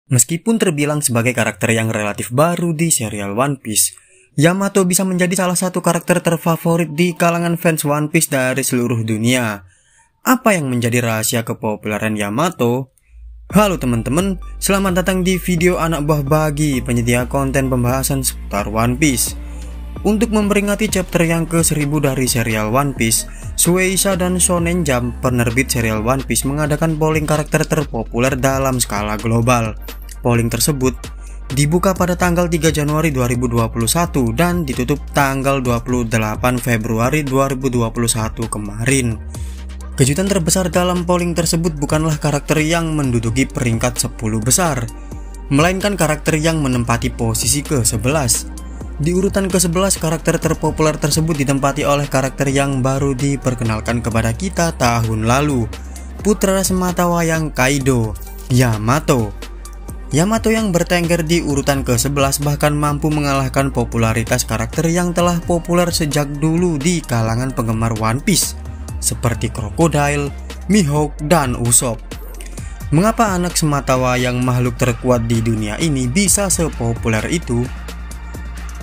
Meskipun terbilang sebagai karakter yang relatif baru di serial One Piece, Yamato bisa menjadi salah satu karakter terfavorit di kalangan fans One Piece dari seluruh dunia. Apa yang menjadi rahasia kepopuleran Yamato? Halo teman-teman, selamat datang di video anak buah Bagi, penyedia konten pembahasan seputar One Piece. Untuk memperingati chapter yang ke-1000 dari serial One Piece, Shueisha dan Shonen Jump, penerbit serial One Piece, mengadakan polling karakter terpopuler dalam skala global. Polling tersebut dibuka pada tanggal 3 Januari 2021 dan ditutup tanggal 28 Februari 2021 kemarin. Kejutan terbesar dalam polling tersebut bukanlah karakter yang menduduki peringkat 10 besar, melainkan karakter yang menempati posisi ke-11. Di urutan ke-11, karakter terpopuler tersebut ditempati oleh karakter yang baru diperkenalkan kepada kita tahun lalu, putra sematawayang Kaido, Yamato. Yamato yang bertengger di urutan ke-11 bahkan mampu mengalahkan popularitas karakter yang telah populer sejak dulu di kalangan penggemar One Piece, seperti Crocodile, Mihawk, dan Usopp. Mengapa anak sematawayang makhluk terkuat di dunia ini bisa sepopuler itu?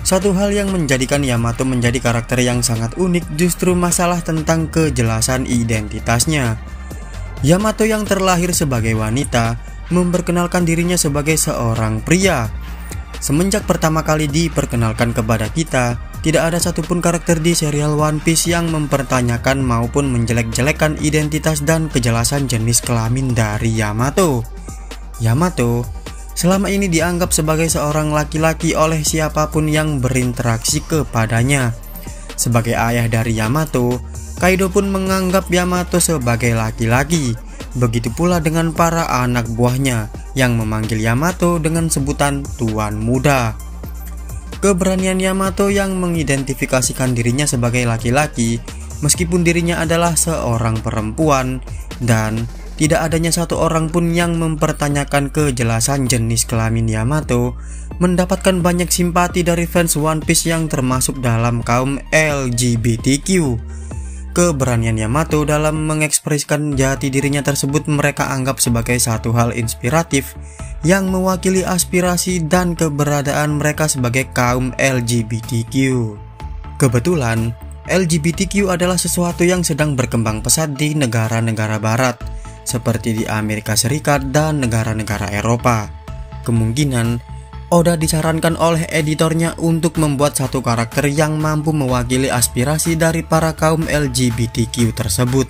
Satu hal yang menjadikan Yamato menjadi karakter yang sangat unik justru masalah tentang kejelasan identitasnya. Yamato yang terlahir sebagai wanita memperkenalkan dirinya sebagai seorang pria. Semenjak pertama kali diperkenalkan kepada kita, tidak ada satupun karakter di serial One Piece yang mempertanyakan maupun menjelek-jelekan identitas dan kejelasan jenis kelamin dari Yamato. Yamato selama ini dianggap sebagai seorang laki-laki oleh siapapun yang berinteraksi kepadanya. Sebagai ayah dari Yamato, Kaido pun menganggap Yamato sebagai laki-laki. Begitu pula dengan para anak buahnya yang memanggil Yamato dengan sebutan Tuan Muda. Keberanian Yamato yang mengidentifikasikan dirinya sebagai laki-laki meskipun dirinya adalah seorang perempuan, dan tidak adanya satu orang pun yang mempertanyakan kejelasan jenis kelamin Yamato, mendapatkan banyak simpati dari fans One Piece yang termasuk dalam kaum LGBTQ. Keberanian Yamato dalam mengekspresikan jati dirinya tersebut mereka anggap sebagai satu hal inspiratif yang mewakili aspirasi dan keberadaan mereka sebagai kaum LGBTQ. Kebetulan, LGBTQ adalah sesuatu yang sedang berkembang pesat di negara-negara barat, seperti di Amerika Serikat dan negara-negara Eropa. Kemungkinan Oda disarankan oleh editornya untuk membuat satu karakter yang mampu mewakili aspirasi dari para kaum LGBTQ tersebut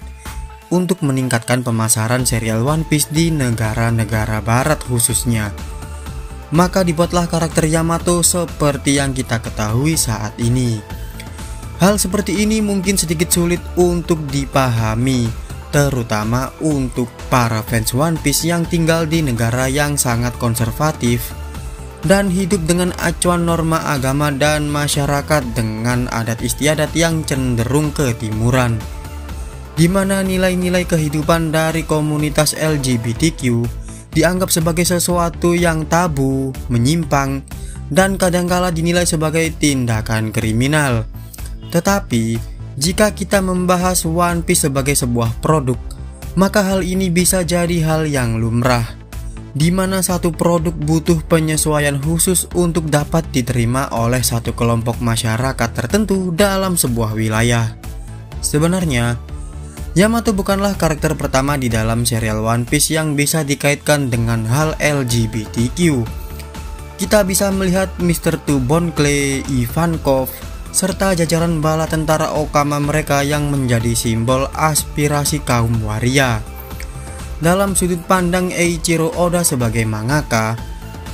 untuk meningkatkan pemasaran serial One Piece di negara-negara barat khususnya. Maka dibuatlah karakter Yamato seperti yang kita ketahui saat ini. Hal seperti ini mungkin sedikit sulit untuk dipahami, terutama untuk para fans One Piece yang tinggal di negara yang sangat konservatif dan hidup dengan acuan norma agama dan masyarakat dengan adat istiadat yang cenderung ketimuran, di mana nilai-nilai kehidupan dari komunitas LGBTQ dianggap sebagai sesuatu yang tabu, menyimpang, dan kadangkala dinilai sebagai tindakan kriminal. Tetapi, jika kita membahas One Piece sebagai sebuah produk, maka hal ini bisa jadi hal yang lumrah, di mana satu produk butuh penyesuaian khusus untuk dapat diterima oleh satu kelompok masyarakat tertentu dalam sebuah wilayah. Sebenarnya, Yamato bukanlah karakter pertama di dalam serial One Piece yang bisa dikaitkan dengan hal LGBTQ. Kita bisa melihat Mr. Tubon Clay, Ivankov, serta jajaran bala tentara Okama mereka yang menjadi simbol aspirasi kaum waria. Dalam sudut pandang Eiichiro Oda sebagai mangaka,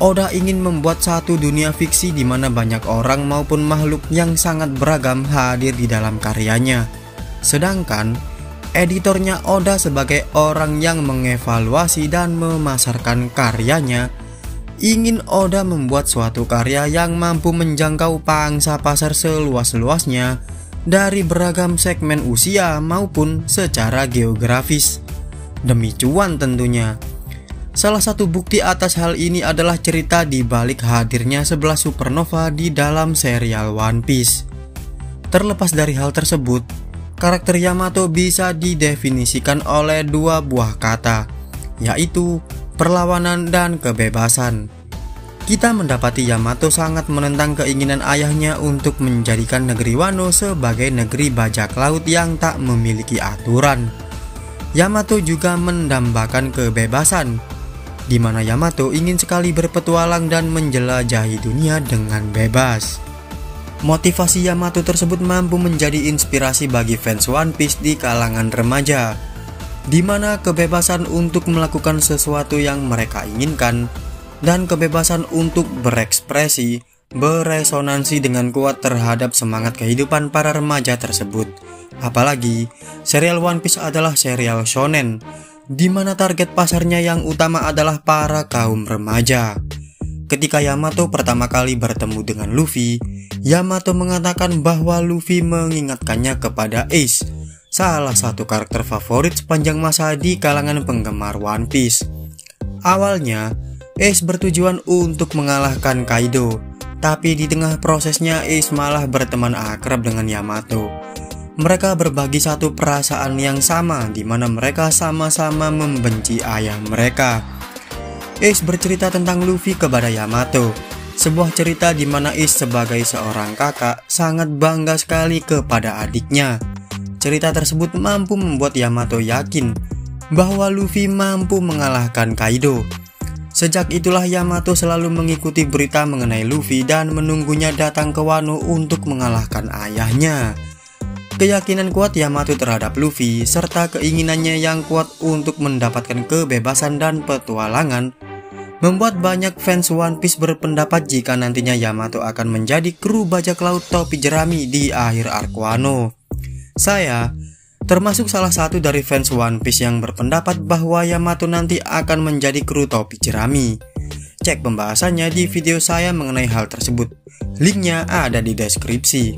Oda ingin membuat satu dunia fiksi di mana banyak orang maupun makhluk yang sangat beragam hadir di dalam karyanya. Sedangkan editornya Oda sebagai orang yang mengevaluasi dan memasarkan karyanya, ingin Oda membuat suatu karya yang mampu menjangkau pangsa pasar seluas-luasnya dari beragam segmen usia maupun secara geografis. Demi cuan tentunya. Salah satu bukti atas hal ini adalah cerita di balik hadirnya 11 supernova di dalam serial One Piece. Terlepas dari hal tersebut, karakter Yamato bisa didefinisikan oleh dua buah kata, yaitu perlawanan, dan kebebasan. Kita mendapati Yamato sangat menentang keinginan ayahnya untuk menjadikan negeri Wano sebagai negeri bajak laut yang tak memiliki aturan. Yamato juga mendambakan kebebasan, di mana Yamato ingin sekali berpetualang dan menjelajahi dunia dengan bebas. Motivasi Yamato tersebut mampu menjadi inspirasi bagi fans One Piece di kalangan remaja, di mana kebebasan untuk melakukan sesuatu yang mereka inginkan dan kebebasan untuk berekspresi beresonansi dengan kuat terhadap semangat kehidupan para remaja tersebut. Apalagi serial One Piece adalah serial shonen, di mana target pasarnya yang utama adalah para kaum remaja. Ketika Yamato pertama kali bertemu dengan Luffy, Yamato mengatakan bahwa Luffy mengingatkannya kepada Ace, salah satu karakter favorit sepanjang masa di kalangan penggemar One Piece. Awalnya, Ace bertujuan untuk mengalahkan Kaido, tapi di tengah prosesnya Ace malah berteman akrab dengan Yamato. Mereka berbagi satu perasaan yang sama, di mana mereka sama-sama membenci ayah mereka. Ace bercerita tentang Luffy kepada Yamato, sebuah cerita di mana Ace sebagai seorang kakak sangat bangga sekali kepada adiknya. Cerita tersebut mampu membuat Yamato yakin bahwa Luffy mampu mengalahkan Kaido. Sejak itulah Yamato selalu mengikuti berita mengenai Luffy dan menunggunya datang ke Wano untuk mengalahkan ayahnya. Keyakinan kuat Yamato terhadap Luffy serta keinginannya yang kuat untuk mendapatkan kebebasan dan petualangan membuat banyak fans One Piece berpendapat jika nantinya Yamato akan menjadi kru bajak laut topi jerami di akhir arc Wano. Saya termasuk salah satu dari fans One Piece yang berpendapat bahwa Yamato nanti akan menjadi kru topi jerami. Cek pembahasannya di video saya mengenai hal tersebut. Linknya ada di deskripsi.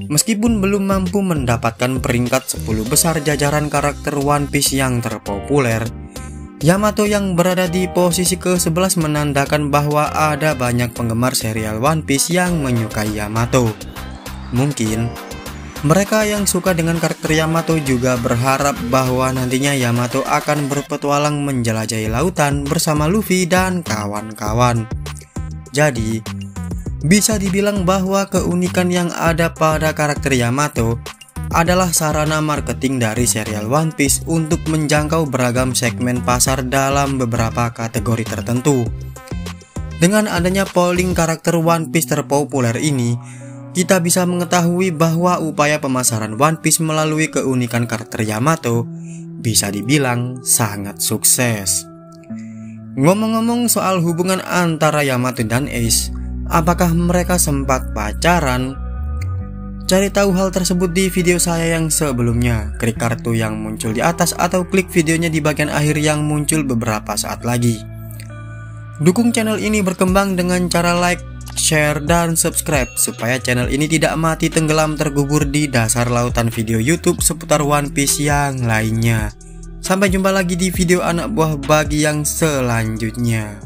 Meskipun belum mampu mendapatkan peringkat 10 besar jajaran karakter One Piece yang terpopuler, Yamato yang berada di posisi ke-11 menandakan bahwa ada banyak penggemar serial One Piece yang menyukai Yamato. Mungkin mereka yang suka dengan karakter Yamato juga berharap bahwa nantinya Yamato akan berpetualang menjelajahi lautan bersama Luffy dan kawan-kawan. Jadi, bisa dibilang bahwa keunikan yang ada pada karakter Yamato adalah sarana marketing dari serial One Piece untuk menjangkau beragam segmen pasar dalam beberapa kategori tertentu. Dengan adanya polling karakter One Piece terpopuler ini, kita bisa mengetahui bahwa upaya pemasaran One Piece melalui keunikan karakter Yamato bisa dibilang sangat sukses. Ngomong-ngomong soal hubungan antara Yamato dan Ace, apakah mereka sempat pacaran? Cari tahu hal tersebut di video saya yang sebelumnya. Klik kartu yang muncul di atas atau klik videonya di bagian akhir yang muncul beberapa saat lagi. Dukung channel ini berkembang dengan cara like, share, dan subscribe supaya channel ini tidak mati tenggelam tergubur di dasar lautan video YouTube seputar One Piece yang lainnya. Sampai jumpa lagi di video anak buah bagi yang selanjutnya.